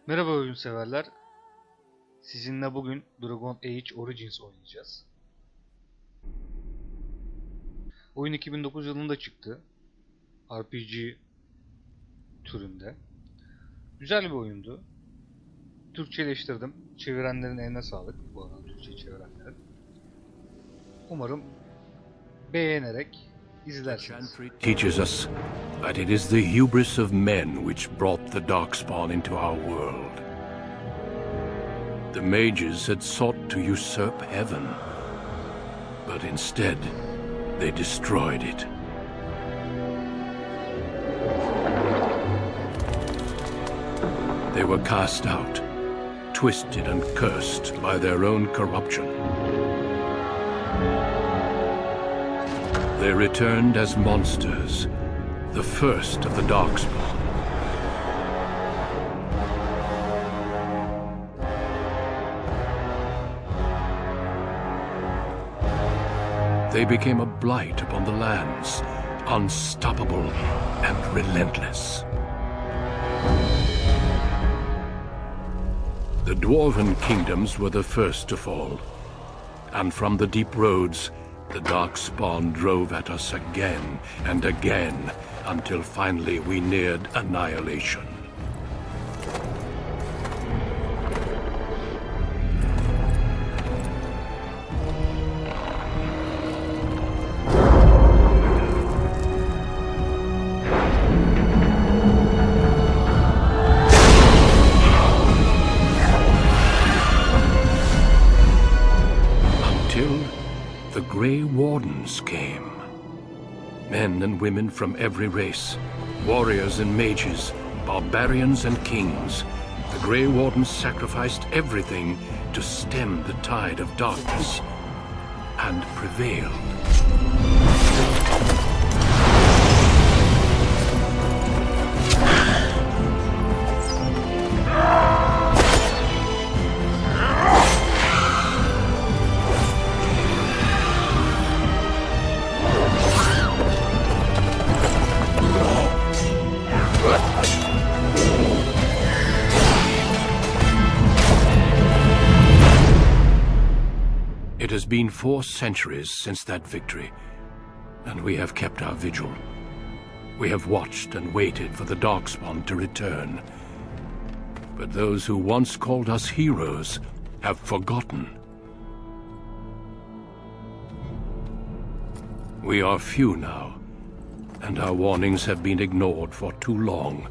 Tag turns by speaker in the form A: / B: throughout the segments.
A: Merhaba oyun severler. Sizinle bugün Dragon Age Origins oynayacağız. Oyun 2009 yılında çıktı. RPG türünde. Güzel bir oyundu. Türkçeleştirdim. Çevirenlerin eline sağlık. Bu arada Türkçe çevirenlerin. Umarım beğenerek izlersiniz.
B: Teaches us that it is the hubris of men which brought the Darkspawn into our world. The mages had sought to usurp heaven, but instead they destroyed it. They were cast out, twisted and cursed by their own corruption. They returned as monsters, the first of the Darkspawn. They became a blight upon the lands, unstoppable and relentless. The Dwarven kingdoms were the first to fall, and from the deep roads, the Darkspawn drove at us again and again, until finally we neared annihilation. The Grey Wardens came. Men and women from every race, warriors and mages, barbarians and kings. The Grey Wardens sacrificed everything to stem the tide of darkness, and prevailed. It has been 4 centuries since that victory, and we have kept our vigil. We have watched and waited for the Darkspawn to return. But those who once called us heroes have forgotten. We are few now, and our warnings have been ignored for too long.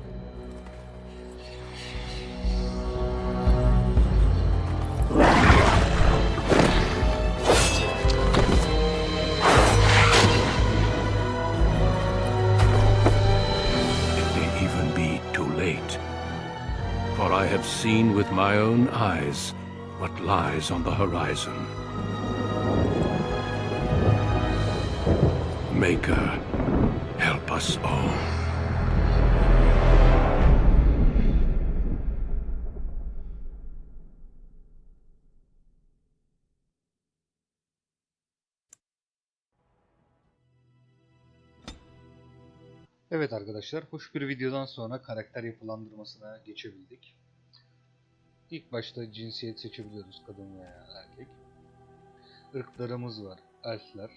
B: For I have seen with my own eyes what lies on the horizon. Maker, help us all.
A: Evet arkadaşlar, hoş bir videodan sonra karakter yapılandırmasına geçebildik. İlk başta cinsiyet seçebiliyoruz, kadın veya erkek. Irklarımız var, elfler,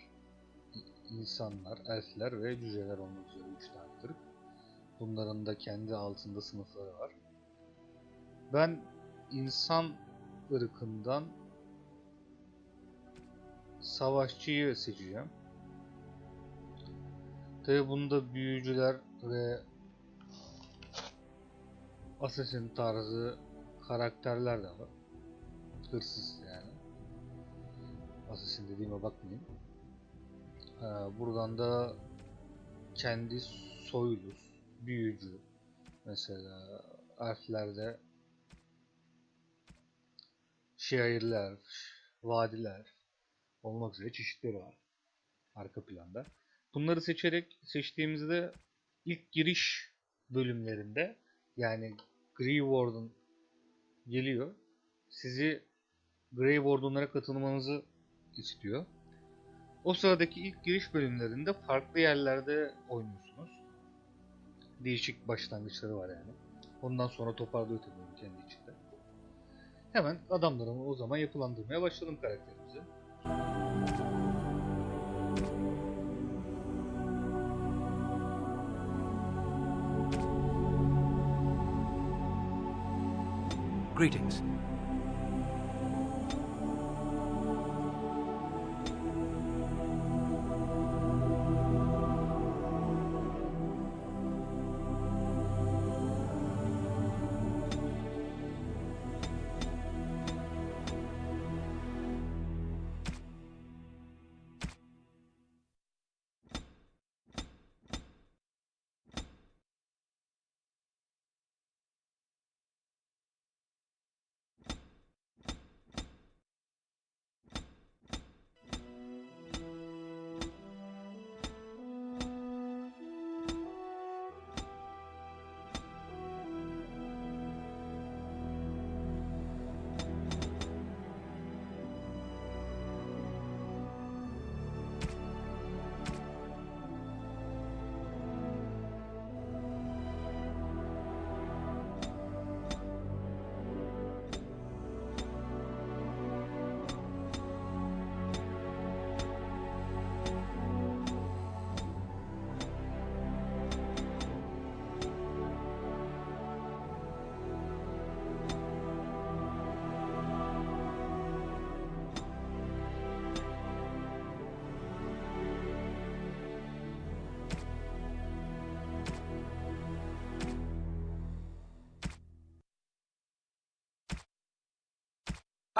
A: insanlar, elfler ve cüceler olmak üzere 3 tane ırk. Bunların da kendi altında sınıfları var. Ben insan ırkından savaşçıyı seçeceğim. Tabi bunda büyücüler ve assassin tarzı karakterler de var. Hırsız yani. Assassin dediğime bakmayın. Buradan da kendi soylus, büyücü, mesela elflerde şehirler, vadiler olmak üzere çeşitleri var arka planda. Bunları seçtiğimizde ilk giriş bölümlerinde, yani Grey Warden geliyor. Sizi Grey Warden'lara katılmanızı istiyor. O sıradaki ilk giriş bölümlerinde farklı yerlerde oynuyorsunuz. Değişik başlangıçları var yani. Ondan sonra toparlıyor tabii onu kendi içinde. Hemen adamlarımı o zaman yapılandırmaya başladım karakterimizi.
C: Greetings.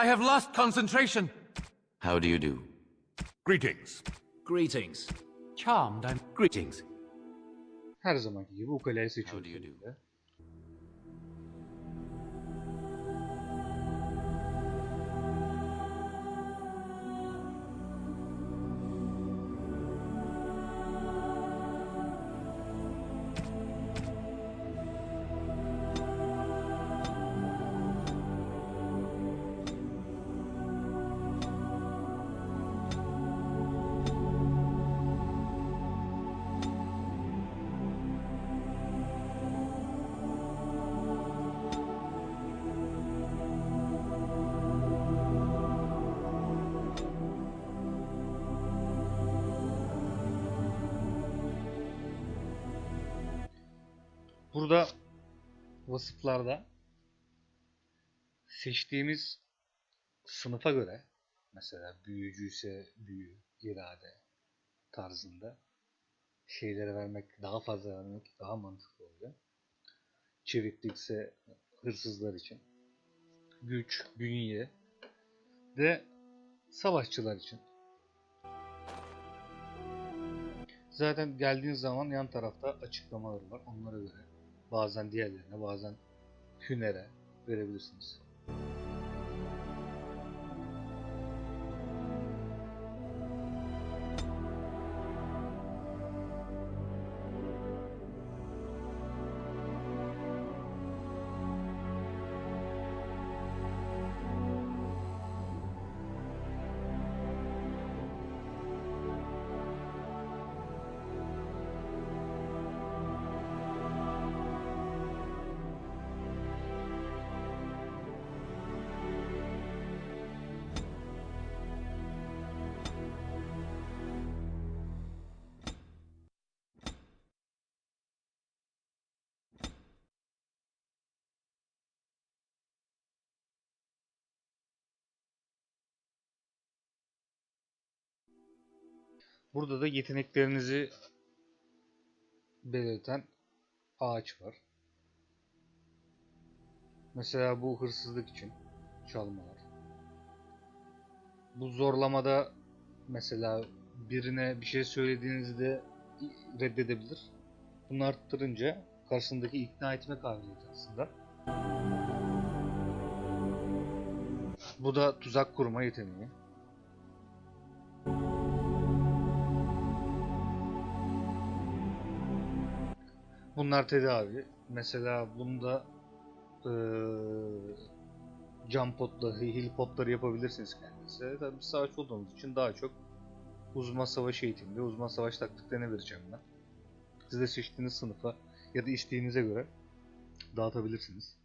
D: I have lost concentration.
C: How do you do?
D: Greetings.
C: Greetings. Charmed, I'm... Greetings.
A: Her zamanki gibi ukaleyi
C: How do
A: seçiyoruz.
C: you do?
A: tabii de. Burada vasıflarda seçtiğimiz sınıfa göre, mesela büyücü ise büyü, irade tarzında şeylere vermek, daha fazla vermek daha mantıklı oluyor. Çeviklikse hırsızlar için, güç, bünye de savaşçılar için. Zaten geldiğiniz zaman yan tarafta açıklamalar var. Onlara göre bazen diğerlerine, bazen hünere verebilirsiniz. Burada da yeteneklerinizi belirten ağaç var. Mesela bu hırsızlık için çalmalar. Bu zorlamada mesela birine bir şey söylediğinizde reddedebilir. Bunu arttırınca karşısındaki ikna etme kabiliyeti aslında. Bu da tuzak kurma yeteneği. Bunlar tedavi. Mesela bunda cam potları, heal potları yapabilirsiniz kendinize. Tabii savaş olduğumuz için daha çok uzman savaş eğitiminde, uzman savaş taktiklerine vereceğim ben. Siz de seçtiğiniz sınıfa ya da isteğinize göre dağıtabilirsiniz.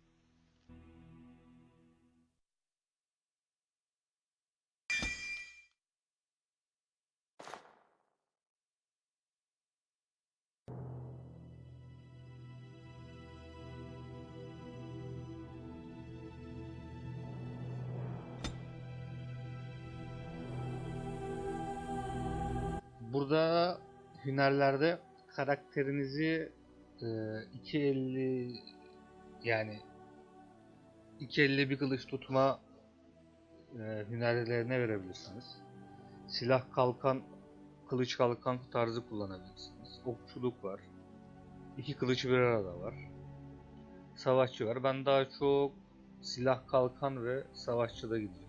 A: Burada hünerlerde karakterinizi 2.50 yani 2.50 bir kılıç tutma hünerlerine verebilirsiniz. Silah kalkan, kılıç kalkan tarzı kullanabilirsiniz. Okçuluk var. 2 kılıç bir arada var. Savaşçı var. Ben daha çok silah kalkan ve savaşçıda gidiyorum.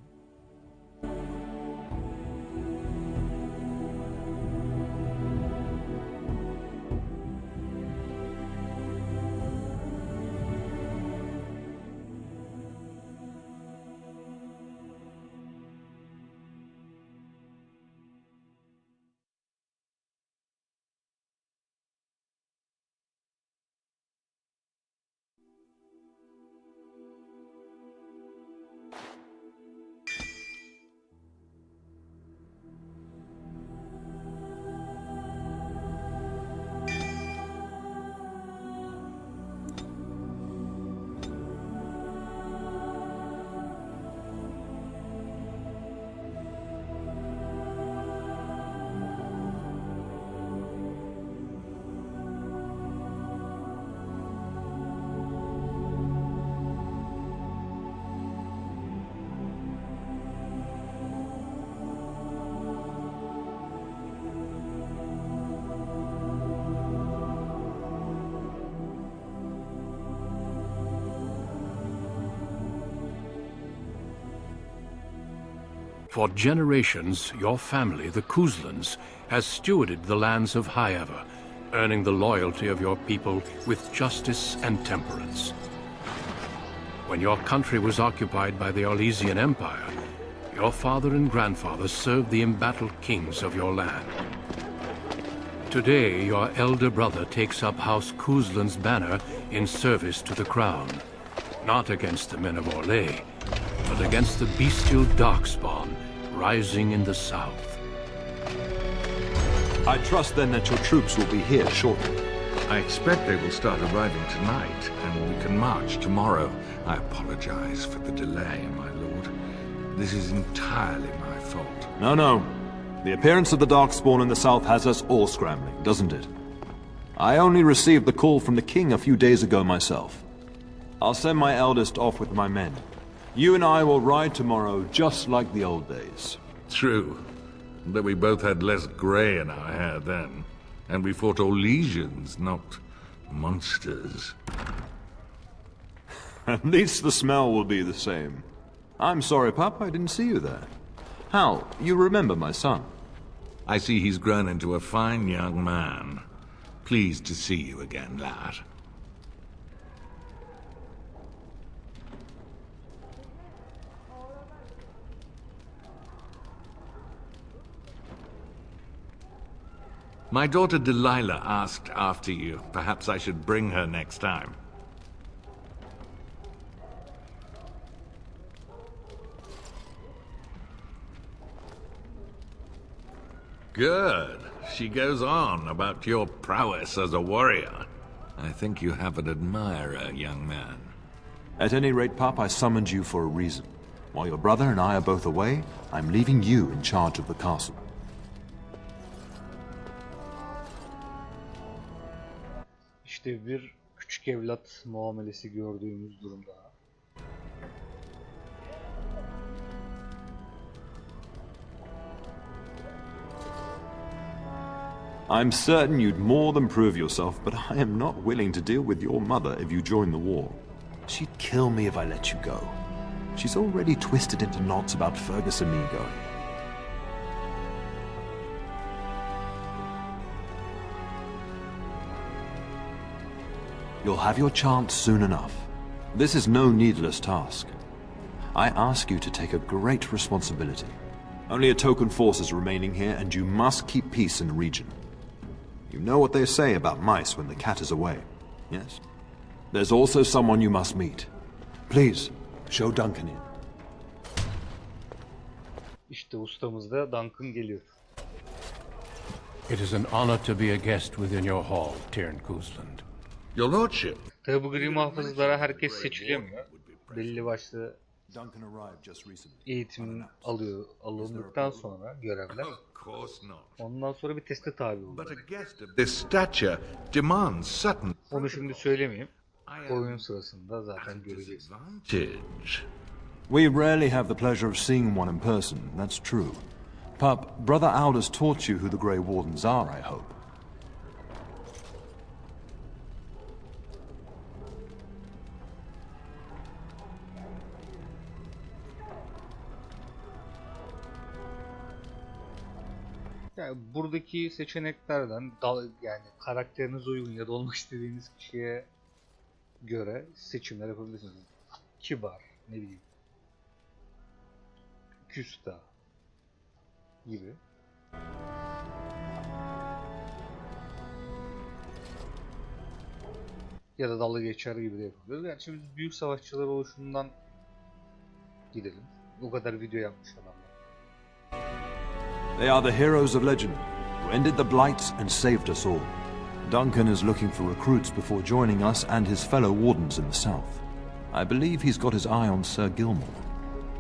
B: For generations, your family, the Kuzlans, has stewarded the lands of Highever, earning the loyalty of your people with justice and temperance. When your country was occupied by the Orlesian Empire, your father and grandfather served the embattled kings of your land. Today, your elder brother takes up House Kuzlan's banner in service to the crown, not against the men of Orlais, but against the bestial darkspawn rising in the south.
E: I trust then that your troops will be here shortly.
F: I expect they will start arriving tonight, and we can march tomorrow. I apologize for the delay, my lord. This is entirely my fault.
E: No. The appearance of the Darkspawn in the south has us all scrambling, doesn't it? I only received the call from the king a few days ago myself. I'll send my eldest off with my men. You and I will ride tomorrow just like the old days.
F: True, but we both had less grey in our hair then, and we fought Orlesians, not monsters.
E: At least the smell will be the same. I'm sorry, Papa, I didn't see you there. Hal, you remember my son?
F: I see he's grown into a fine young man. Pleased to see you again, lad. My daughter Delilah asked after you. Perhaps I should bring her next time. Good. She goes on about your prowess as a warrior. I think you have an admirer, young man.
E: At any rate, Pop, I summoned you for a reason. While your brother and I are both away, I'm leaving you in charge of the castle.
A: İşte bir küçük evlat muamelesi gördüğümüz durumda.
E: I'm certain you'd more than prove yourself, but I am not willing to deal with your mother if you join the war. She'd kill me if I let you go. She's already twisted into knots about Fergus and me going. You'll have your chance soon enough. This is no needless task. I ask you to take a great responsibility. Only a token force is remaining here, and you must keep peace in the region. You know what they say about mice when the cat is away, yes? There's also someone you must meet. Please, show Duncan in.
A: İşte ustamız da Duncan geliyor.
B: It is an honor to be a guest within your hall, Tyrn Cousland.
F: Your lordship.
A: Tabi bu gri muhafızlara herkes seçilemiyor. Belli başlı
E: Duncan arrived just recently.
A: eğitim alındıktan sonra görevler.
F: Of course not.
A: Ondan sonra bir teste tabi
F: But
A: oluyor.
F: a guest of this stature demands certain
A: Onu şimdi söylemeyeyim. Oyun sırasında zaten göreceksiniz.
F: advantage.
E: We rarely have the pleasure of seeing one in person, that's true. Pup, Brother Aldous taught you who the Grey Wardens are, I hope.
A: Yani buradaki seçeneklerden yani karakterinize uygun ya da olmak istediğiniz kişiye göre seçimler yapabilirsiniz. Kibar, ne bileyim, küstah gibi. Ya da dalga geçer gibi de yapabiliriz. Yani şimdi biz büyük savaşçılar oluşumundan gidelim. Bu kadar video yapmış adamlar.
E: They are the heroes of legend, who ended the Blights and saved us all. Duncan is looking for recruits before joining us and his fellow wardens in the south. I believe he's got his eye on Sir Gilmore.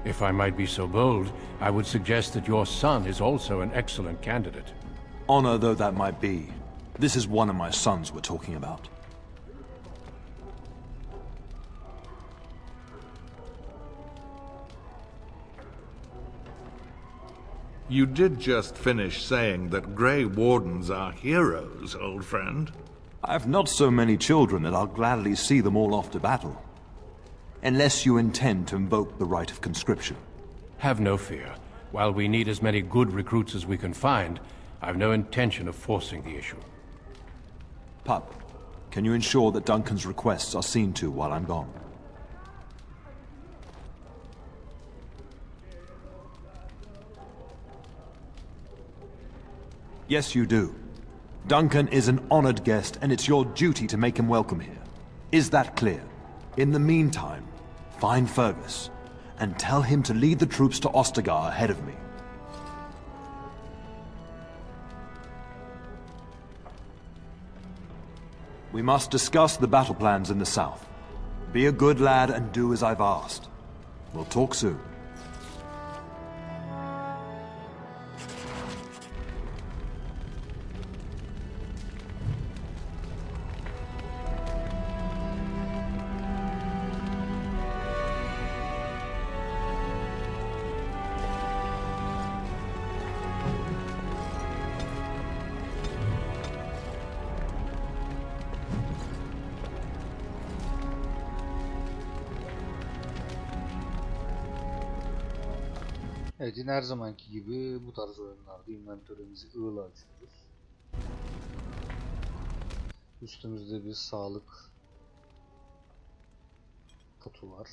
B: If I might be so bold, I would suggest that your son is also an excellent candidate.
E: Honor though that might be, this is one of my sons we're talking about.
F: You did just finish saying that Grey Wardens are heroes, old friend.
E: I've not so many children that I'll gladly see them all off to battle. Unless you intend to invoke the right of conscription.
B: Have no fear. While we need as many good recruits as we can find, I've no intention of forcing the issue.
E: Pup, can you ensure that Duncan's requests are seen to while I'm gone? Yes, you do. Duncan is an honored guest, and it's your duty to make him welcome here. Is that clear? In the meantime, find Fergus, and tell him to lead the troops to Ostagar ahead of me. We must discuss the battle plans in the south. Be a good lad and do as I've asked. We'll talk soon.
A: Evet, yine her zamanki gibi bu tarz oyunlarda inventörümüzü ığla açıyoruz. Üstümüzde bir sağlık kutu var.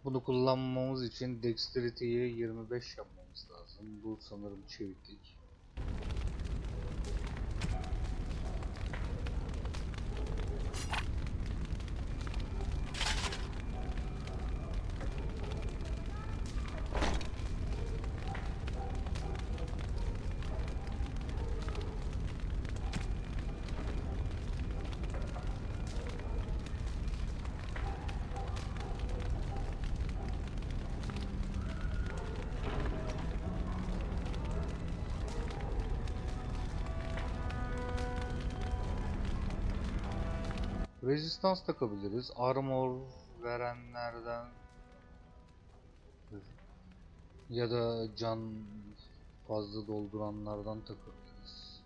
A: Bunu kullanmamız için Dexterity'yi 25 yapmamız lazım. Bu sanırım çeviklik. Resistans takabiliriz. Armor verenlerden ya da can fazla dolduranlardan takabiliriz.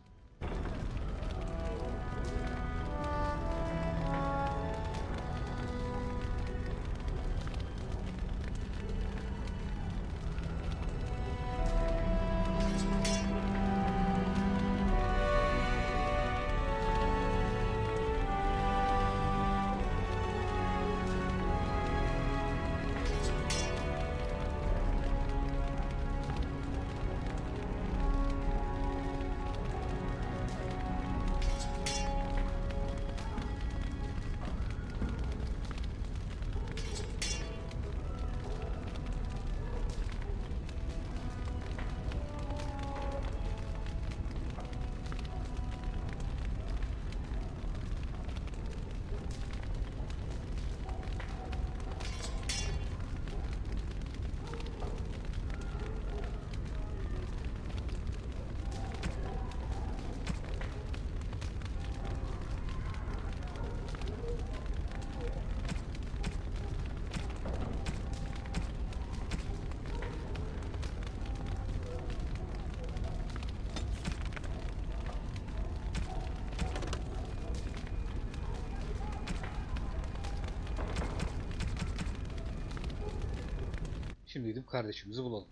A: Şimdi gidip kardeşimizi bulalım.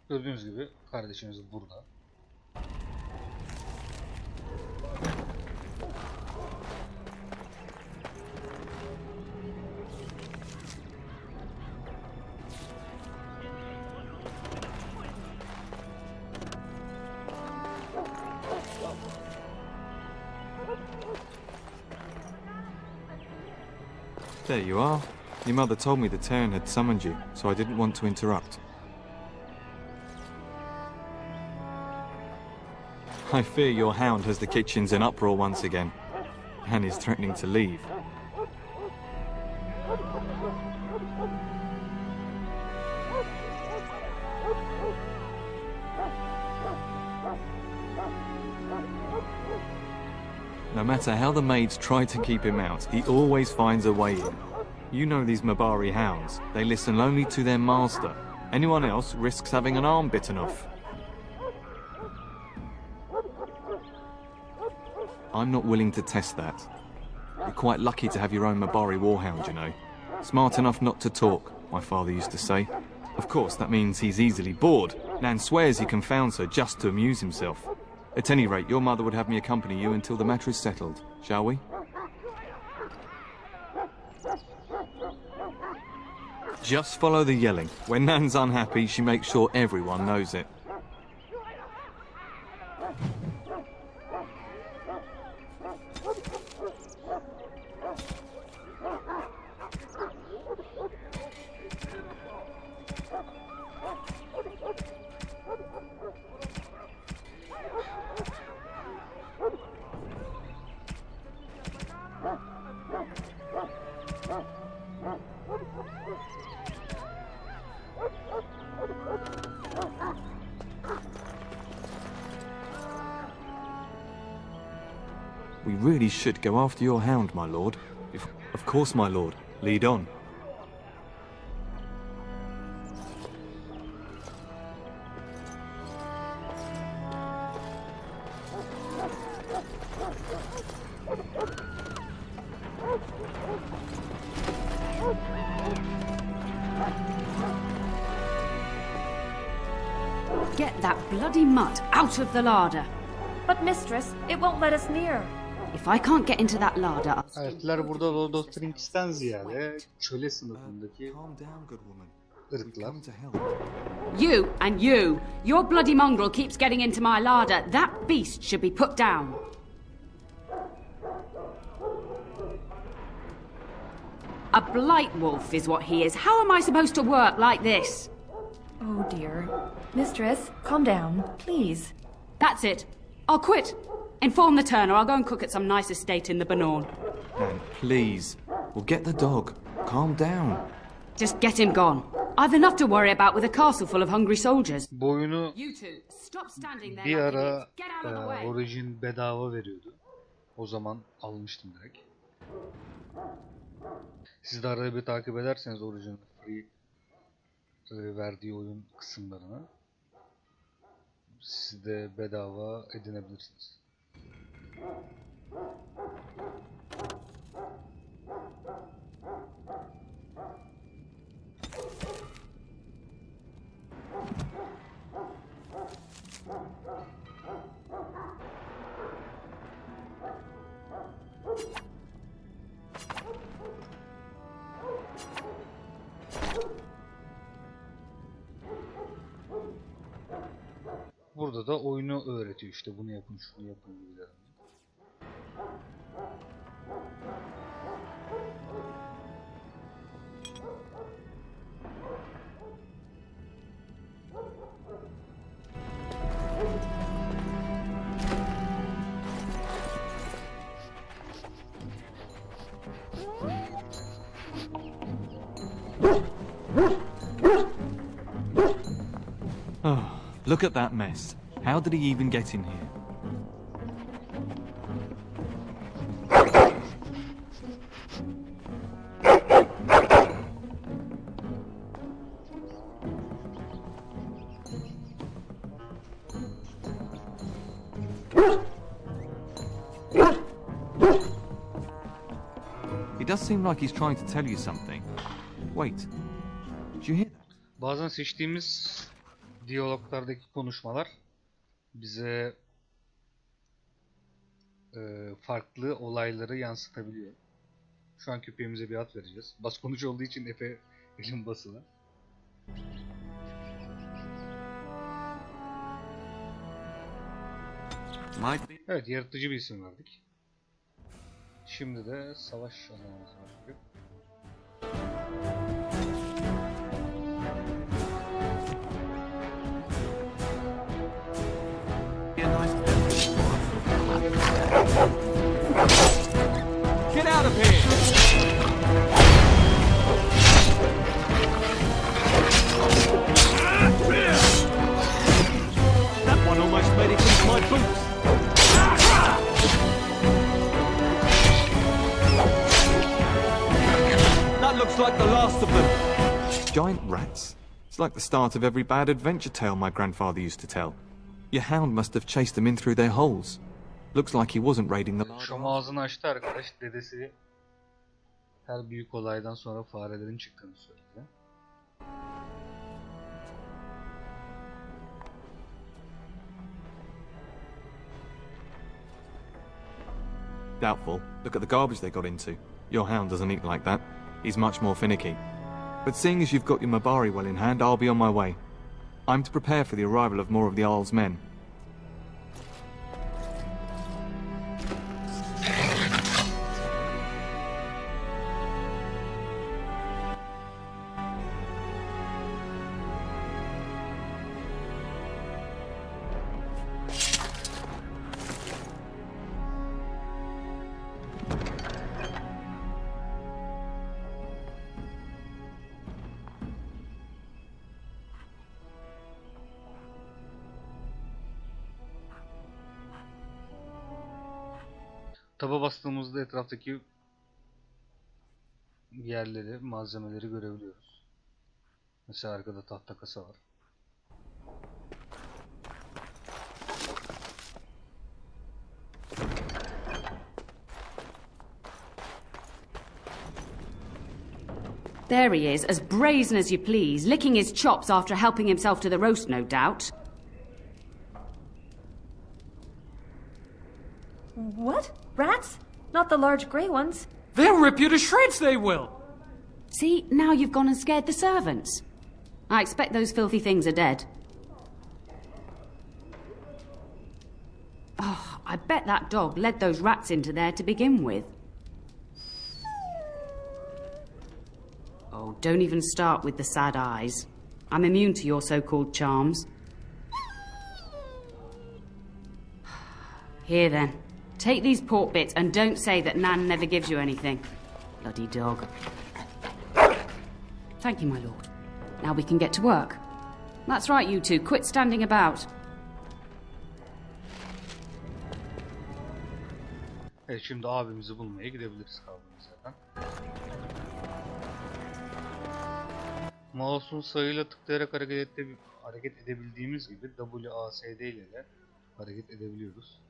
A: Gördüğünüz gibi kardeşimiz burada.
G: There you are. Your mother told me the Terran had summoned you, so I didn't want to interrupt. I fear your hound has the kitchens in uproar once again, and is threatening to leave. No matter how the maids try to keep him out, he always finds a way in. You know these Mabari hounds. They listen only to their master. Anyone else risks having an arm bitten off. I'm not willing to test that. You're quite lucky to have your own Mabari warhound, you know. Smart enough not to talk, my father used to say. Of course, that means he's easily bored. Nan swears he confounds her just to amuse himself. At any rate, your mother would have me accompany you until the matter is settled, shall we? Just follow the yelling. When Nan's unhappy, she makes sure everyone knows it. We really should go after your hound, my lord. Of course, my lord. Lead on.
H: Get that bloody mutt out of the larder.
I: But mistress, it won't let us near.
H: If I can't get into that larder,
A: Elfler burada Lord of the Rings'ten ziyade köle sınıfındaki ırklar.
H: You and you, your bloody mongrel keeps getting into my larder. That beast should be put down. A blight wolf is what he is. How am I supposed to work like this?
I: Oh dear. Mistress, calm down, please.
H: That's it. I'll quit. Inform the turner. I'll go and cook at some nice estate in the Banorn.
G: Nan, please. We'll get the dog. Calm down.
H: Just get him gone. I've enough to worry about with a castle full of hungry soldiers.
A: Boyunu
H: You two, stop standing there
A: bir
H: like
A: ara
H: idiots. Get out of the way.
A: Origin bedava veriyordu. O zaman almıştım direkt. Siz de arada bir takip ederseniz Origin'in free verdiği oyun kısımlarını siz de bedava edinebilirsiniz. Burada da oyunu öğretiyor işte bunu yapın şunu yapın gibilerini.
G: Oh, look at that mess. How did he even get in here? He does seem like he's trying to tell you something. Wait. Did you hear that?
A: Bazen seçtiğimiz diyaloglardaki konuşmalar bize farklı olayları yansıtabiliyor. Şu an köpeğimize bir ad vereceğiz. Bas konuş olduğu için Efe elim basılı. Evet, yaratıcı bir isim verdik. Şimdi de savaş alanımız başlıyor.
G: Get out of here! That one almost made it into my boots. That looks like the last of them. Giant rats? It's like the start of every bad adventure tale my grandfather used to tell. Your hound must have chased them in through their holes. Looks like he wasn't raiding the larder.
A: Şom ağzını açtı arkadaş. Dedesi her büyük olaydan sonra farelerin çıktığını söyledi.
G: Doubtful. Look at the garbage they got into. Your hound doesn't eat like that. He's much more finicky. But seeing as you've got your Mabari well in hand, I'll be on my way. I'm to prepare for the arrival of more of the Jarl's men.
A: Taba bastığımızda etraftaki yerleri, malzemeleri görebiliyoruz. Mesela arkada tahta kasa var.
H: There he is, as brazen as you please, licking his chops after helping himself to the roast, no doubt.
I: What? Rats? Not the large grey ones.
C: They'll rip you to shreds, they will!
H: See, now you've gone and scared the servants. I expect those filthy things are dead. Oh, I bet that dog led those rats into there to begin with. Oh, don't even start with the sad eyes. I'm immune to your so-called charms. Here then. Take these pork bits and don't say that Nan never gives you anything. Bloody dog. Thank you, my lord. Now we can get to work. That's right, you two. Quit standing about.
A: Evet, şimdi abimizi bulmaya gidebiliriz kaldığımız yerden. Mouse'un sağıyla tıklayarak hareket edebildiğimiz gibi WASD ile de hareket edebiliyoruz.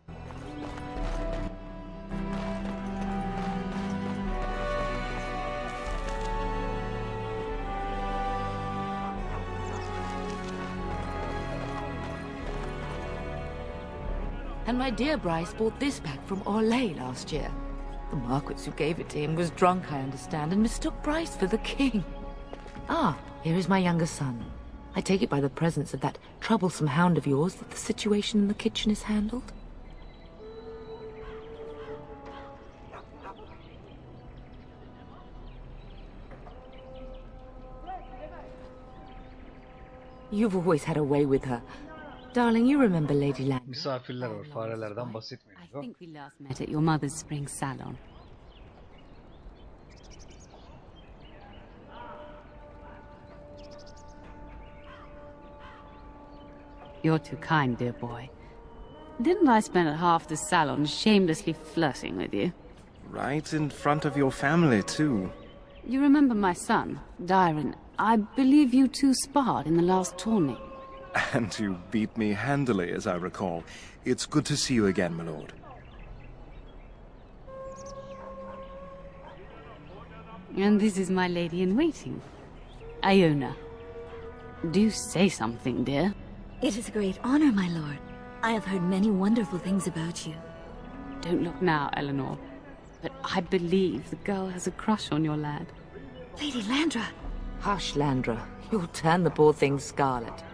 J: And my dear Bryce bought this back from Orlais last year. The Marquess who gave it to him was drunk, I understand, and mistook Bryce for the king. Ah, here is my younger son. I take it by the presence of that troublesome hound of yours that the situation in the kitchen is handled? You've always had a way with her. Darling, you remember Lady Lang.
A: Misafirler var, farelerden bahsetmiyoruz.
H: I think we last met at your mother's spring salon. You're too kind, dear boy. Didn't I spend half the salon shamelessly flirting with you?
K: Right in front of your family, too.
H: You remember my son, Dyron. I believe you two sparred in the last tourney.
K: And you beat me handily, as I recall. It's good to see you again, my lord.
H: And this is my lady-in-waiting, Iona. Do say something, dear.
L: It is a great honor, my lord. I have heard many wonderful things about you.
H: Don't look now, Eleanor. But I believe the girl has a crush on your lad.
L: Lady Landra!
J: Hush, Landra. You'll turn the poor thing scarlet.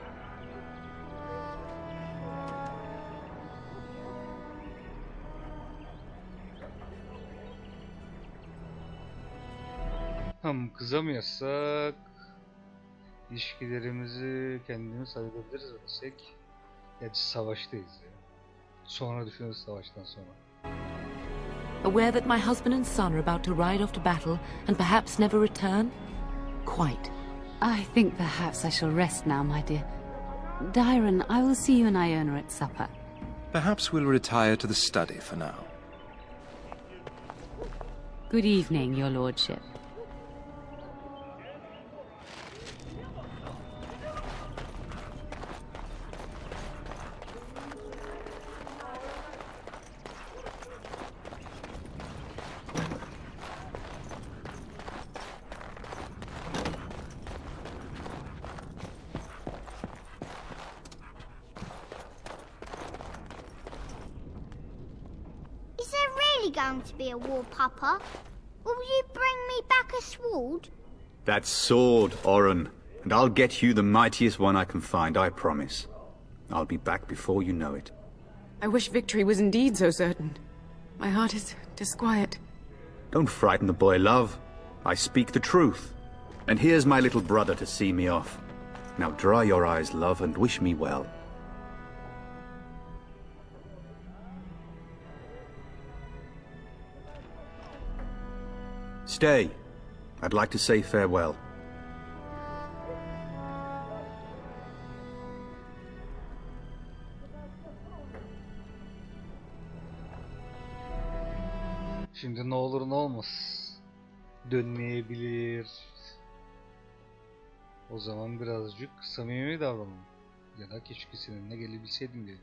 A: Kızamıyorsak ilişkilerimizi kendimiz halledebiliriz desek. Gerçi savaştayız ya. Sonra düşünürüz savaştan sonra.
J: Aware that my husband and son are about to ride off to battle and perhaps never return? Quite.
H: I think perhaps I shall rest now, my dear. Dyron, I will see you and Iona at supper.
K: Perhaps we'll retire to the study for now.
H: Good evening, your lordship.
M: Is there really going to be a war, Papa? Will you bring me back a sword?
N: That sword, Oren. And I'll get you the mightiest one I can find, I promise. I'll be back before you know it.
C: I wish victory was indeed so certain. My heart is disquiet.
N: Don't frighten the boy, love. I speak the truth. And here's my little brother to see me off. Now dry your eyes, love, and wish me well. Stay. I'd like to say farewell.
A: Şimdi ne olur ne olmaz. Dönmeyebilir. O zaman birazcık samimi davranın. Ya da keşke seninle gelebilseydim diye.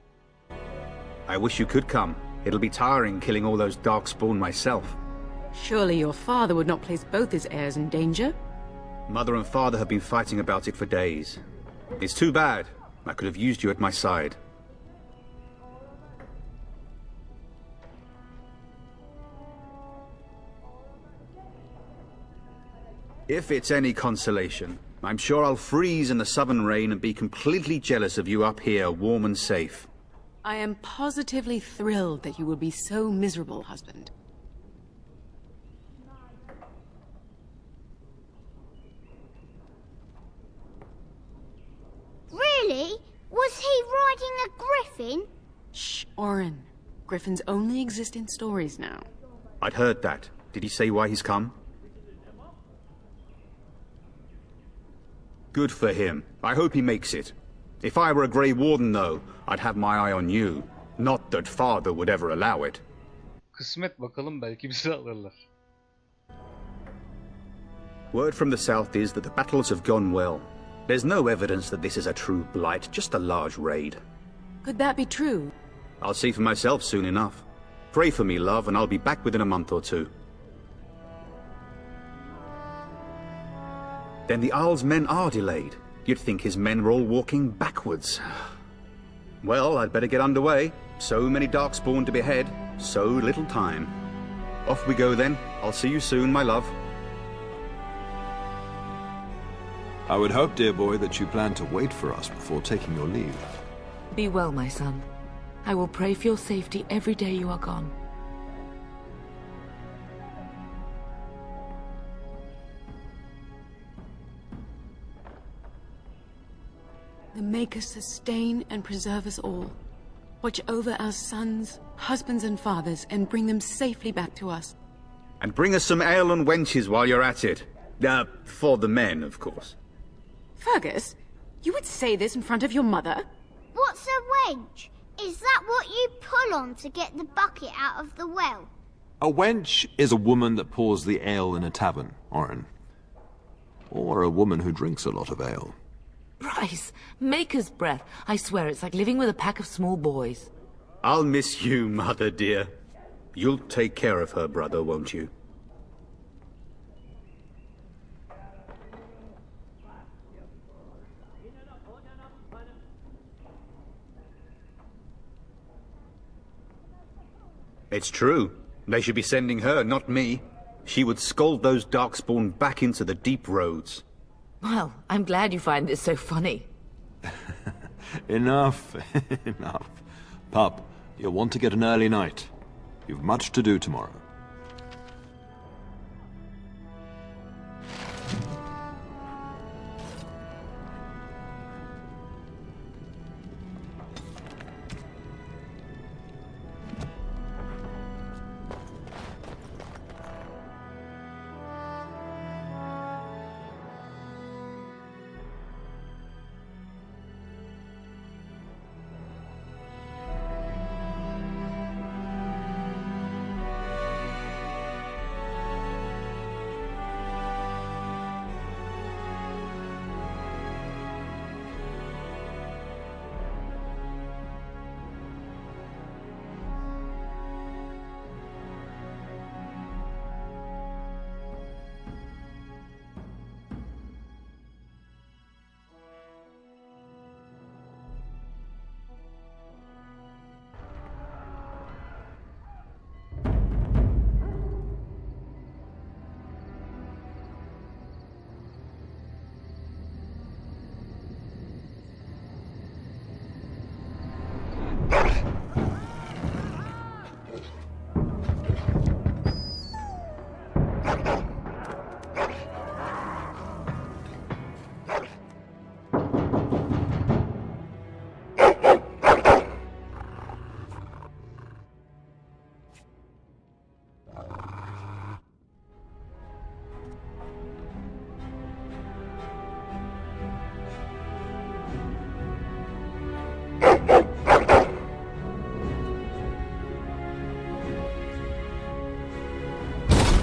N: I wish you could come. It'll be tiring killing all those darkspawn myself.
C: Surely your father would not place both his heirs in danger?
N: Mother and father have been fighting about it for days. It's too bad. I could have used you at my side. If it's any consolation, I'm sure I'll freeze in the southern rain and be completely jealous of you up here, warm and safe.
C: I am positively thrilled that you will be so miserable, husband.
M: Really? Was he riding a griffin?
C: Shh, Oren. Griffins only exist in stories now.
N: I'd heard that. Did he say why he's come? Good for him. I hope he makes it. If I were a Grey Warden, though, I'd have my eye on you. Not that father would ever allow it.
A: Kısmet bakalım, belki bizi alırlar.
N: Word from the south is that the battles have gone well. There's no evidence that this is a true blight, just a large raid.
C: Could that be true?
N: I'll see for myself soon enough. Pray for me, love, and I'll be back within a month or two. Then the Arl's men are delayed. You'd think his men were all walking backwards. Well, I'd better get underway. So many darkspawn to behead, so little time. Off we go then. I'll see you soon, my love.
E: I would hope, dear boy, that you plan to wait for us before taking your leave.
J: Be well, my son. I will pray for your safety every day you are gone.
C: The Maker sustain and preserve us all. Watch over our sons, husbands and fathers, and bring them safely back to us.
N: And bring us some ale and wenches while you're at it. For the men, of course.
C: Fergus, you would say this in front of your mother?
M: What's a wench? Is that what you pull on to get the bucket out of the well?
E: A wench is a woman that pours the ale in a tavern, Oren. Or a woman who drinks a lot of ale.
J: Bryce, Maker's breath. I swear it's like living with a pack of small boys.
N: I'll miss you, mother dear. You'll take care of her, brother, won't you? It's true. They should be sending her, not me. She would scold those Darkspawn back into the deep roads.
J: Well, I'm glad you find this so funny.
E: Enough. Enough. Pup, you'll want to get an early night. You've much to do tomorrow.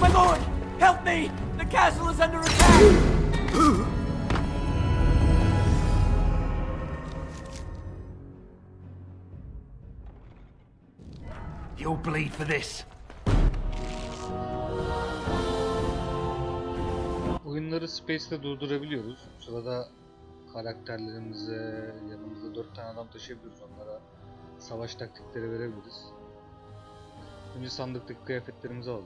O: My lord! Help me! The castle is under attack! You'll bleed for this.
A: Oyunları Space'te durdurabiliyoruz. Bu sırada karakterlerimize yanımızda 4 tane adam taşıyabiliriz. Onlara savaş taktikleri verebiliriz. Önce sandıktaki kıyafetlerimizi alalım.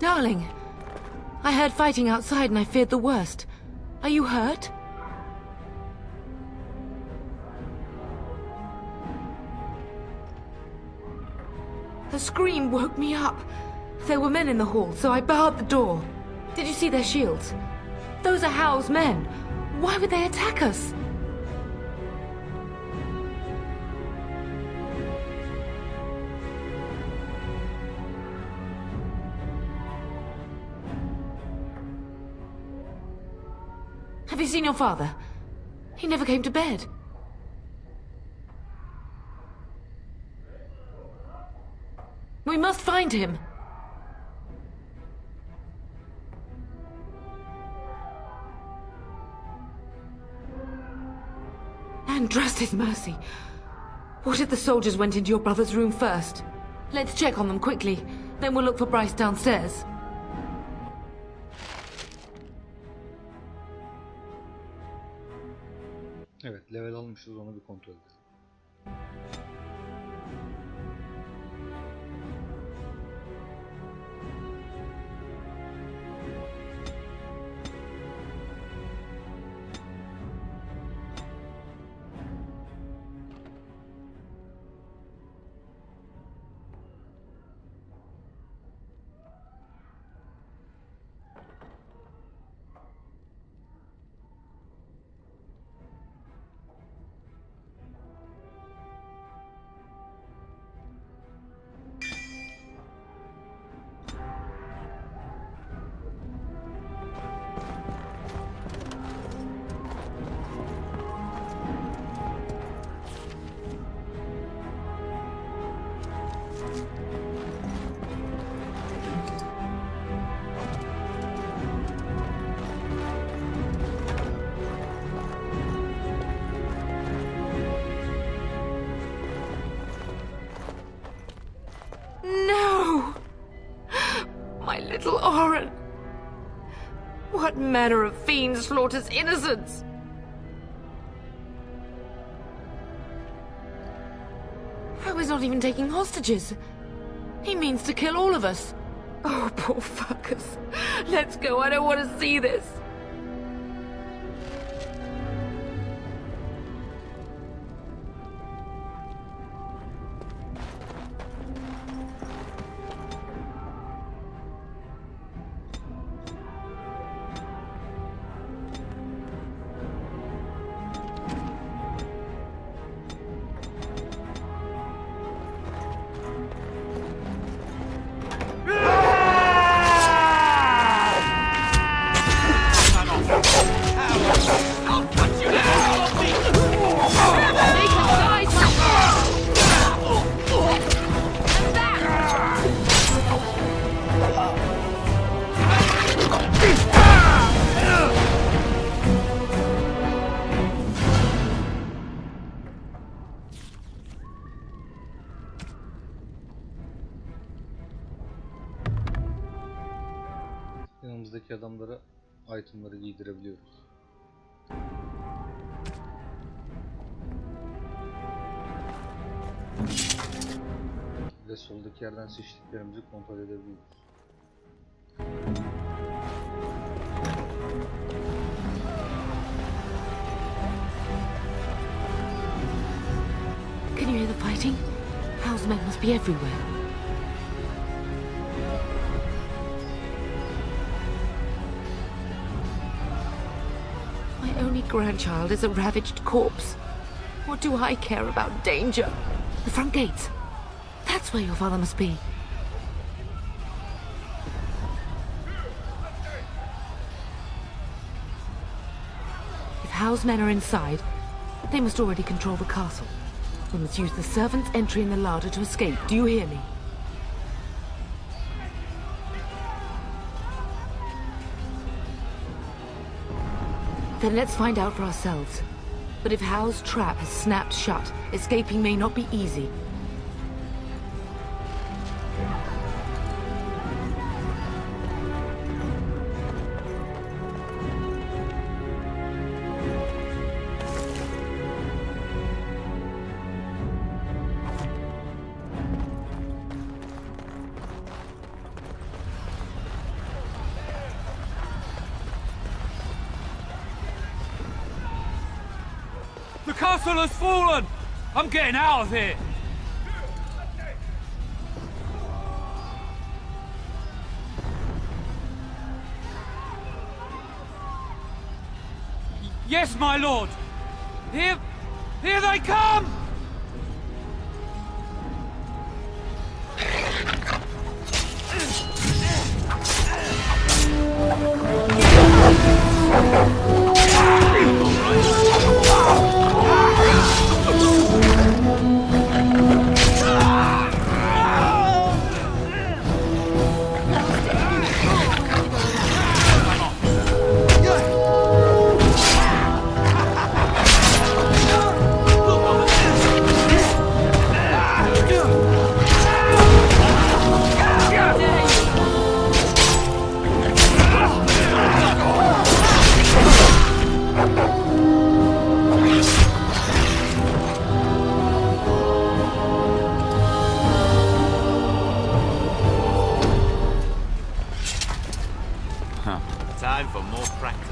J: Darling, I heard fighting outside and I feared the worst. Are you hurt? scream woke me up. There were men in the hall, so I barred the door. Did you see their shields? Those are Hal's men. Why would they attack us? Have you seen your father? He never came to bed. We must find him. And trust his mercy. What if the soldiers went into your brother's room first? Let's check on them quickly. Then we'll look for Bryce downstairs.
A: Evet, level almışız, onu bir kontrol edelim.
J: Little Oren! What manner of fiend slaughters innocents? How is not even taking hostages? He means to kill all of us. Oh, poor fuckers. Let's go, I don't want to see this.
A: Yanımızdaki adamlara itemları giydirebiliyoruz. Ve soldaki yerden seçtiklerimizi kontrol edebiliyoruz.
J: Can you hear the fighting? Hal's men must be everywhere. My only grandchild is a ravaged corpse. What do I care about danger? The front gates. That's where your father must be. If Hal's men are inside, they must already control the castle. We must use the servants' entry in the larder to escape. Do you hear me? Then let's find out for ourselves. But if Hal's trap has snapped shut, escaping may not be easy.
D: The castle has fallen! I'm getting out of here!
O: Yes, my lord! Here they come! Time for more practice.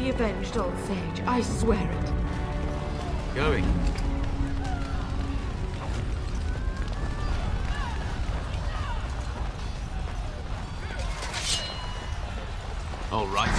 J: Avenged, old sage. I swear it.
O: Going. All right.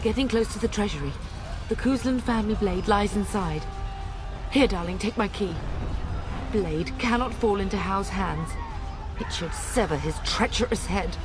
J: Getting close to the treasury. The Kuzlan family blade lies inside. Here, darling, take my key. Blade cannot fall into Hao's hands. It should sever his treacherous head.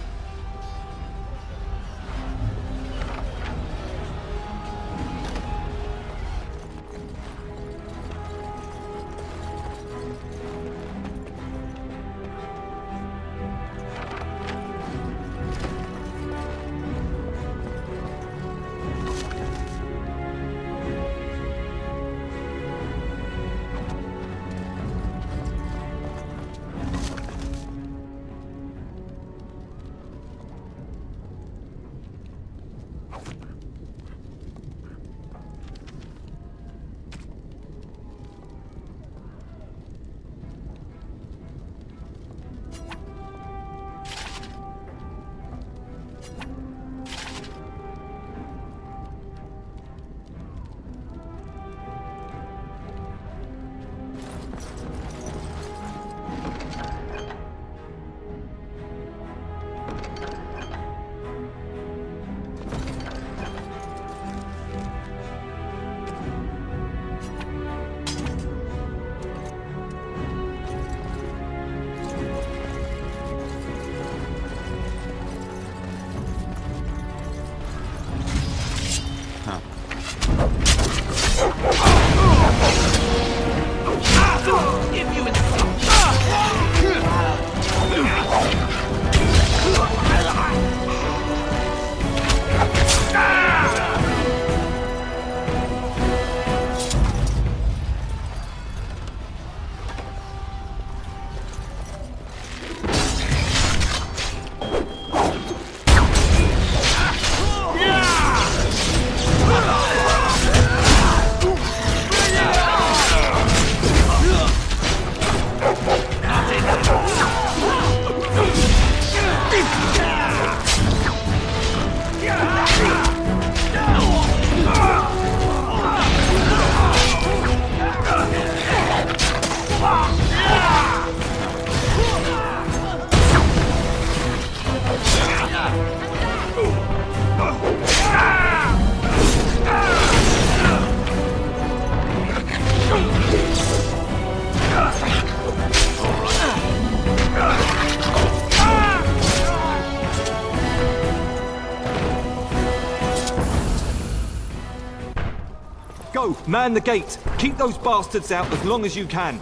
G: Go! Man the gate! Keep those bastards out as long as you can!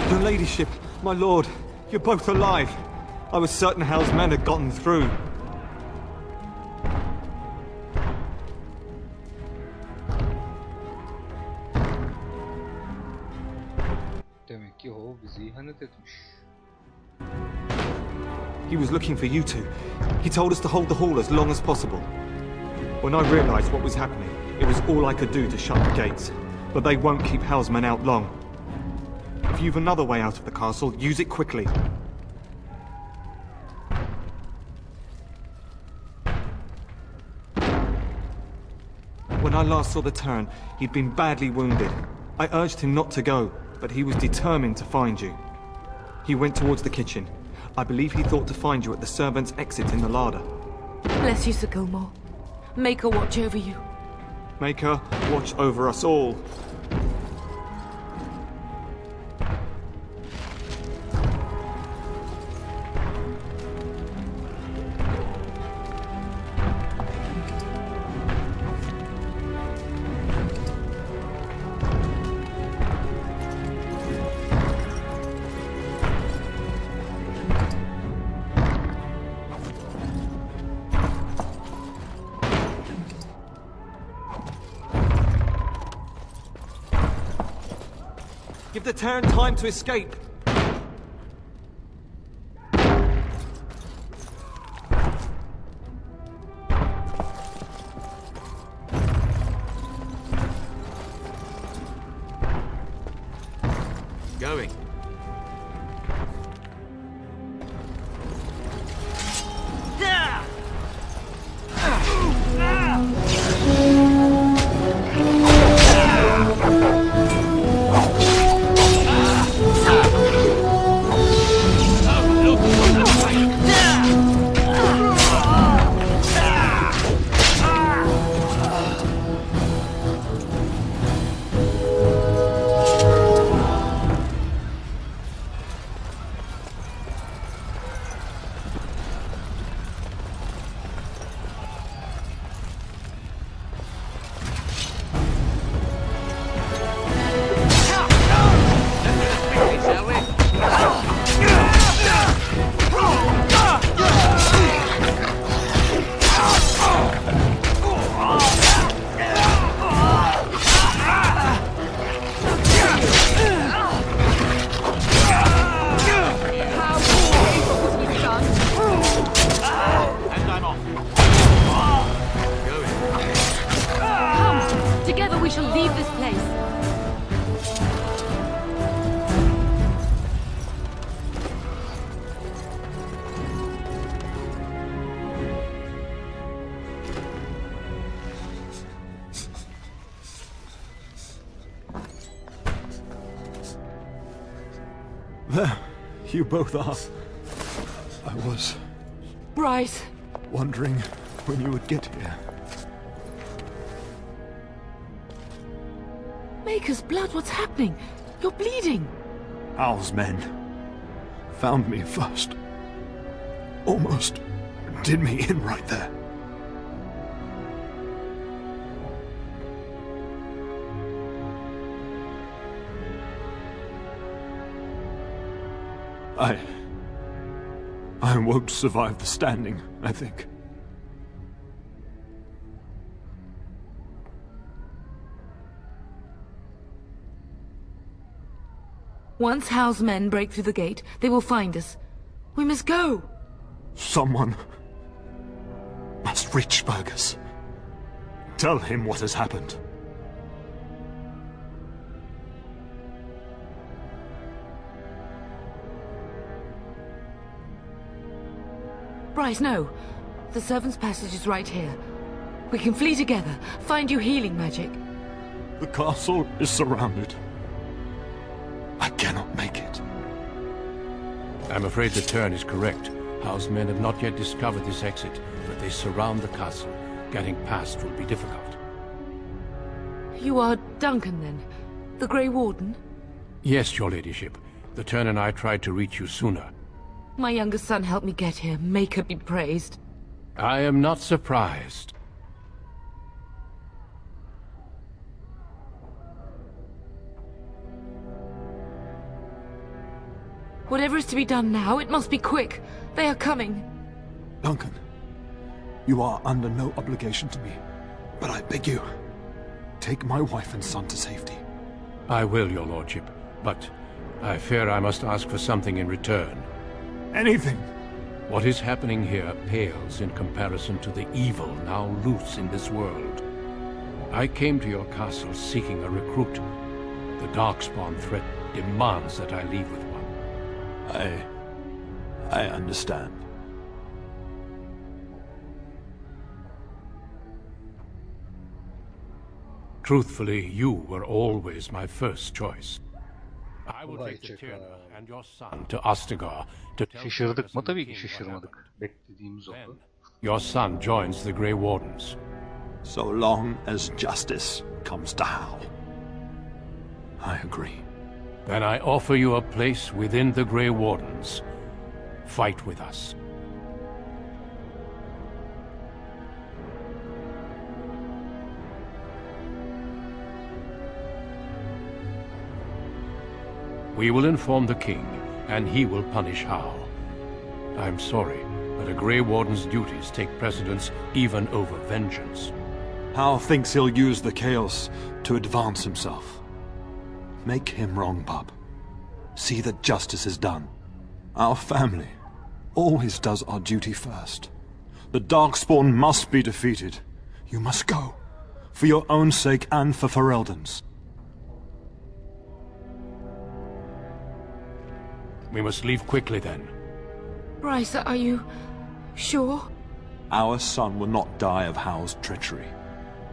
G: Your ladyship, my lord, you're both alive. I was certain Hal's men had gotten through.
A: Demek ki o bizi ihanet etmiş.
G: He was looking for you two. He told us to hold the hall as long as possible. When I realized what was happening, it was all I could do to shut the gates. But they won't keep Hal's men out long. If you've another way out of the castle, use it quickly. When I last saw the Turn, he'd been badly wounded. I urged him not to go, but he was determined to find you. He went towards the kitchen. I believe he thought to find you at the servants' exit in the larder.
J: Bless you, Sir Gilmore. Make her watch over you.
G: Make her watch over us all. Give the Terran time to escape.
F: Going.
E: There, you both are. I was
J: Bryce!
E: wondering when you would get here.
J: Maker's blood, what's happening? You're bleeding.
E: Hal's men found me first. Almost did me in right there. I won't survive the standing, I think.
J: Once Hal's men break through the gate, they will find us. We must go.
E: Someone must reach Fergus. Tell him what has happened.
J: Bryce, no. The servants' passage is right here. We can flee together, find you healing magic.
E: The castle is surrounded. I cannot make it.
B: I'm afraid the Turn is correct. Hal's men have not yet discovered this exit, but they surround the castle. Getting past will be difficult.
J: You are Duncan, then? The Grey Warden?
B: Yes, your ladyship. The Turn and I tried to reach you sooner.
J: My younger son helped me get here. Make her be praised.
B: I am not surprised.
J: Whatever is to be done now, it must be quick. They are coming.
K: Duncan, you are under no obligation to me, but I beg you, take my wife and son to safety.
B: I will, your lordship, but I fear I must ask for something in return.
K: Anything!
B: What is happening here pales in comparison to the evil now loose in this world. I came to your castle seeking a recruit. The Darkspawn threat demands that I leave with one.
K: I understand.
B: Truthfully, you were always my first choice. I will take the Tyrna and your son to Ostagar to tell
A: Şaşırdık mı? Tabii ki şaşırmadık. Beklediğimiz oldu.
B: Your son joins the Grey Wardens.
K: So long as justice comes to Hal. I agree.
B: Then I offer you a place within the Grey Wardens. Fight with us. We will inform the king, and he will punish Hal. I'm sorry, but a Grey Warden's duties take precedence even over vengeance.
K: Hal thinks he'll use the chaos to advance himself. Make him wrong, bub. See that justice is done. Our family always does our duty first. The Darkspawn must be defeated. You must go. For your own sake and for Ferelden's.
B: We must leave quickly then.
J: Bryce, are you sure?
K: Our son will not die of Hal's treachery.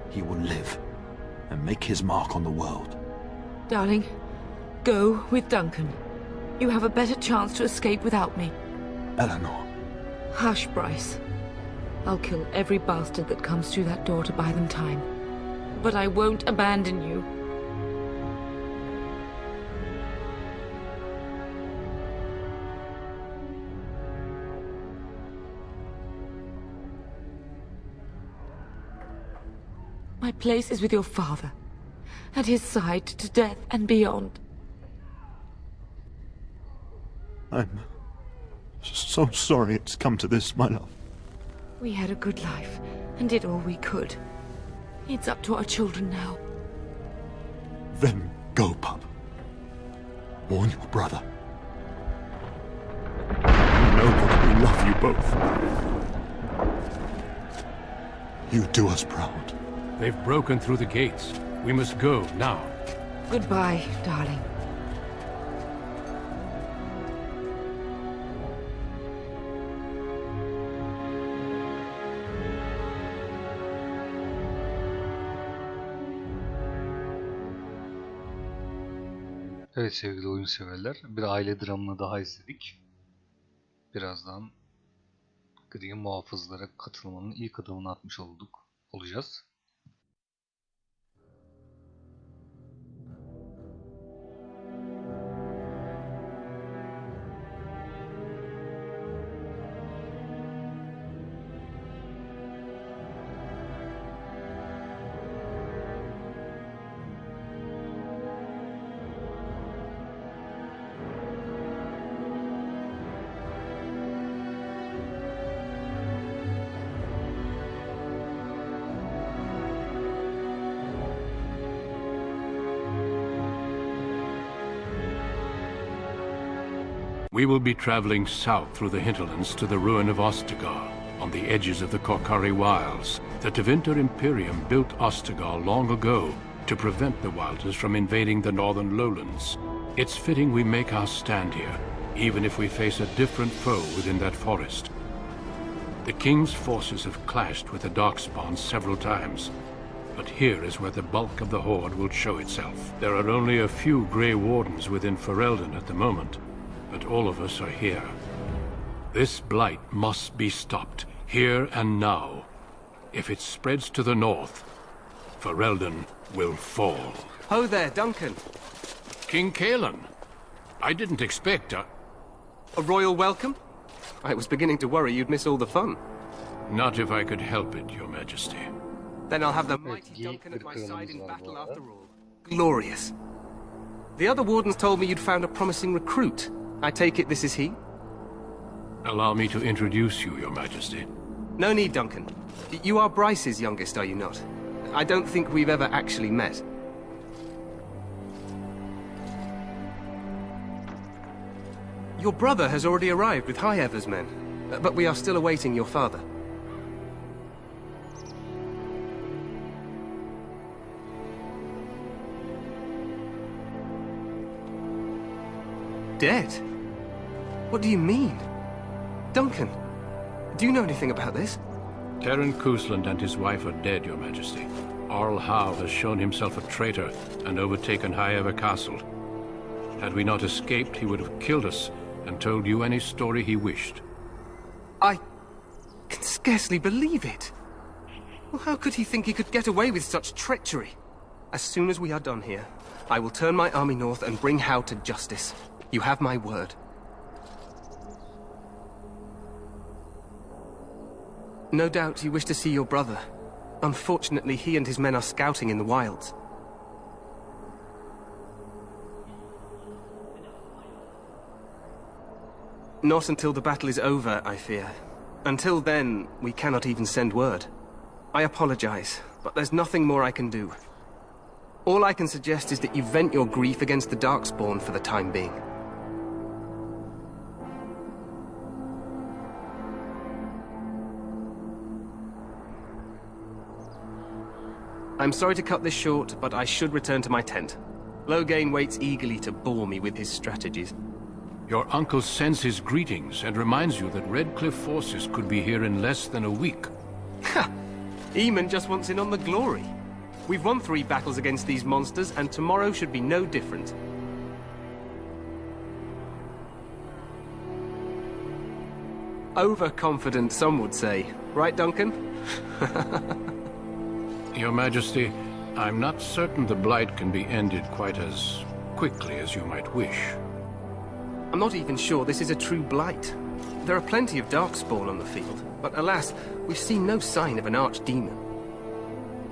K: He will live and make his mark on the world.
J: Darling, go with Duncan. You have a better chance to escape without me.
K: Eleanor.
J: Hush, Bryce. I'll kill every bastard that comes through that door to buy them time. But I won't abandon you. My place is with your father. At his side to death and beyond.
K: I'm so sorry it's come to this, my love.
J: We had a good life and did all we could. It's up to our children now.
K: Then go, pup. Warn your brother. You know that we love you both. You do us proud.
B: They've broken through the gates. We must go now.
J: Goodbye, darling.
A: Evet sevgili oyun severler, bir aile dramını daha izledik. Birazdan gri muhafızlara katılmanın ilk adımını atmış olacağız.
B: We will be traveling south through the hinterlands to the ruin of Ostagar, on the edges of the Korkari Wilds. The Tevinter Imperium built Ostagar long ago to prevent the Wilders from invading the northern lowlands. It's fitting we make our stand here, even if we face a different foe within that forest. The King's forces have clashed with the Darkspawn several times, but here is where the bulk of the Horde will show itself. There are only a few Grey Wardens within Ferelden at the moment, but all of us are here. This blight must be stopped, here and now. If it spreads to the north, Ferelden will fall.
O: Ho there, Duncan.
B: King Kaelan. I didn't expect a
O: royal welcome? I was beginning to worry you'd miss all the fun.
B: Not if I could help it, Your Majesty.
O: Then I'll have the mighty Duncan at my side in battle after all. Glorious. The other wardens told me you'd found a promising recruit. I take it this is he?
B: Allow me to introduce you, Your Majesty.
O: No need, Duncan. You are Bryce's youngest, are you not? I don't think we've ever actually met. Your brother has already arrived with High Ever's men, but we are still awaiting your father. Dead? What do you mean? Duncan, do you know anything about this?
B: Terran Cousland and his wife are dead, Your Majesty. Arl Howe has shown himself a traitor and overtaken High Ever Castle. Had we not escaped, he would have killed us and told you any story he wished.
O: I can scarcely believe it. Well, how could he think he could get away with such treachery? As soon as we are done here, I will turn my army north and bring Howe to justice. You have my word. No doubt you wish to see your brother. Unfortunately, he and his men are scouting in the wilds. Not until the battle is over, I fear. Until then, we cannot even send word. I apologize, but there's nothing more I can do. All I can suggest is that you vent your grief against the Darkspawn for the time being. I'm sorry to cut this short, but I should return to my tent. Loghain waits eagerly to bore me with his strategies.
B: Your uncle sends his greetings and reminds you that Redcliffe forces could be here in less than a week.
O: Ha! Eamon just wants in on the glory. We've won 3 battles against these monsters, and tomorrow should be no different. Overconfident, some would say. Right, Duncan?
B: Your Majesty, I'm not certain the Blight can be ended quite as quickly as you might wish.
O: I'm not even sure this is a true blight. There are plenty of Darkspawn on the field, but alas, we've seen no sign of an archdemon.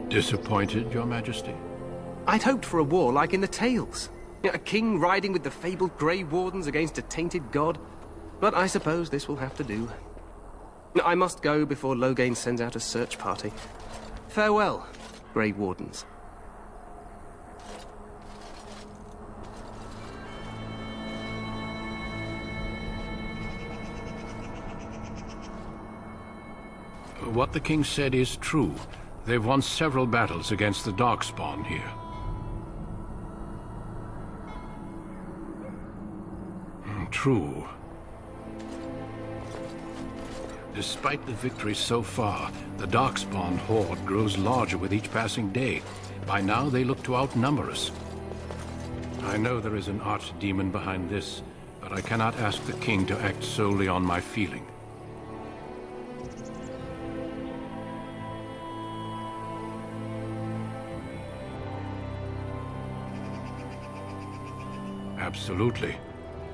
B: Disappointed, Your Majesty?
O: I'd hoped for a war like in the tales. A king riding with the fabled Grey Wardens against a tainted god. But I suppose this will have to do. I must go before Loghain sends out a search party. Farewell, Grey Wardens.
B: What the king said is true. They've won several battles against the Darkspawn here. True. Despite the victories so far, the Darkspawn horde grows larger with each passing day. By now, they look to outnumber us. I know there is an archdemon behind this, but I cannot ask the king to act solely on my feeling. Absolutely.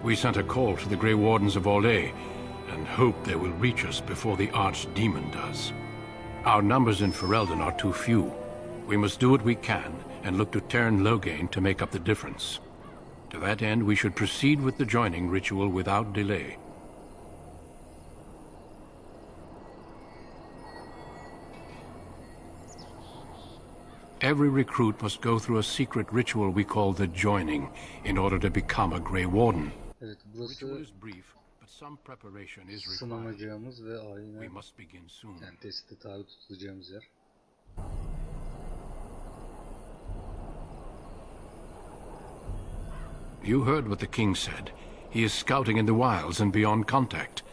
B: We sent a call to the Grey Wardens of Orlais, and hope they will reach us before the Archdemon does. Our numbers in Ferelden are too few. We must do what we can, and look to Terran Loghain to make up the difference. To that end, we should proceed with the joining ritual without delay. Every recruit must go through a secret ritual we call the joining in order to become a Grey Warden.
A: Evet,
B: Ritual
A: burası
B: is brief, but some preparation is required.
A: sınanacağımız ve aynen
B: We must begin soon.
A: yani teste tabi tutulacağımız yer.
B: You heard what the king said. He is scouting in the wilds and beyond contact.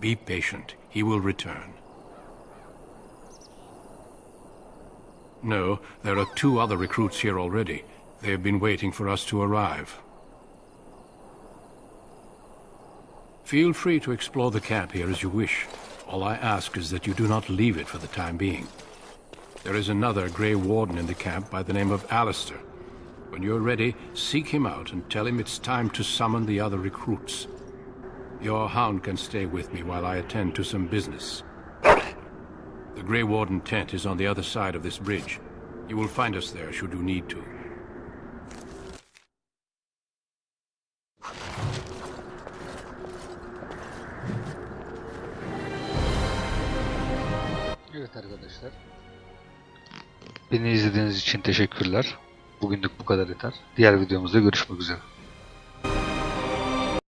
B: Be patient. He will return. No, there are 2 other recruits here already. They have been waiting for us to arrive. Feel free to explore the camp here as you wish. All I ask is that you do not leave it for the time being. There is another Grey Warden in the camp by the name of Alistair. When you're ready, seek him out and tell him it's time to summon the other recruits. Your hound can stay with me while I attend to some business. The Grey Warden tent is on the other side of this bridge. You will find us there should you need to.
A: Evet arkadaşlar. Beni izlediğiniz için teşekkürler. Bugünlük bu kadar yeter. Diğer videomuzda görüşmek üzere.